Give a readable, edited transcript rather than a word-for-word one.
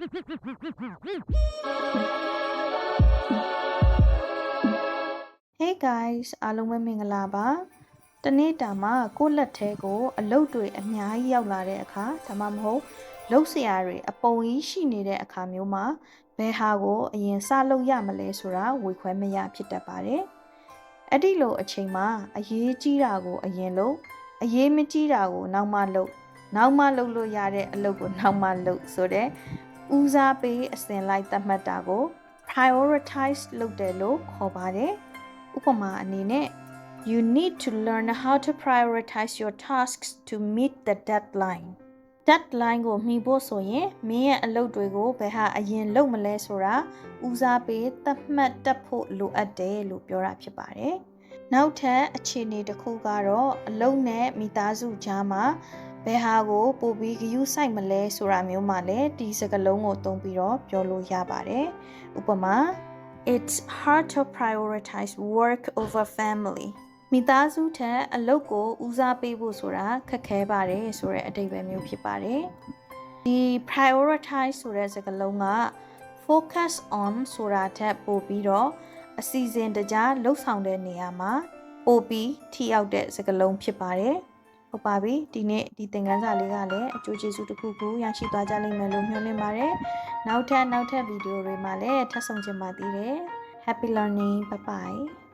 Hey guys အားလုံးပဲမင်္ဂလာပါတနေ့တာမှာကိုယ့်လက်ထဲကိုအလုပ်တွေအများကြီးရောက်လာတဲ့အခါဒါမှမဟုတ်လုပ်စရာတွေအပုံကြီးရှိနေတဲ့အခါမျိုးမှာဘယ်ဟာကိုအရင်စလုပ်ရမလဲဆိုတာဝေခွဲမရဖြစ်တတ်ပါတယ်အဲ့ဒီလိုအချိန်မှာအရေးကြီးတာကိုအရင်လုပ်အရေးမကြီးတာကိုနောက်မှလုပ်လို့ရတဲ့အလုပ်ကိုနောက်မှလုပ်ဆိုတဲ့ဦးစားပေးအစဉ်လိုက်သတ်မှတ်တာကို prioritize လုပ်တယ်လို့ခေါ်ပါတယ်ဥပမာအနေနဲ့ you need to learn how to prioritize your tasks to meet the deadline ကိုမှီဖို့ဆိုရင်မင်းရဲ့အလုပ်တွေကိုဘယ်ဟာအရင်လုပ်မလဲဆိုတာဦးစားပေးသတ်မှတ်တတ်ဖို့လိုအပ်တယ်လို့ပြောတာဖြစ်ပါတယ်နောက်ထပ်အခြေအနေတစ်ခုကတော့အလုပ်နဲ့မိသားစုကြားမှာဘယ်ဟာကိုပိုပြီးဂရုစိုက်မလဲဆိုတာမျိုးမှလည်းဒီစကားလုံးကိုသုံးပြီးတော့ပြောလို့ရပါတယ်ဥပမာ It's hard to prioritize work over family မိသားစုထက်အလုပ်ကိုဦးစားပေးဖို့ဆိုတာခက်ခဲပါတယ်ဆိုတဲ့အဓိပ္ပာယ်မျိုးဖြစ်ပါတယ်ဒီ prioritize ဆိုတဲ့စကားလုံးက focus on ဆိုတာထက်ပိုပြီးတော့အစီအစဉ်တကျလှုပ်ဆောင်တဲ့နေရာမှာပိုပြီးထိရောက်တဲ့စကားလုံးဖြစ်ပါတယ်ဟုတ်ပါပြီဒီနေ့ဒီသင်ခန်းစာလေးကလည်းအကျိုးကျေးဇူးတစ်ခုခုရရှိသွားကြလိမ့်မယ်လို့မျှော်လင့်ပါတယ်နောက်ထပ်ဗီဒီယိုတွေမှာလည်းထပ်ဆုံချင်ပါသေးတယ် Happy learning bye bye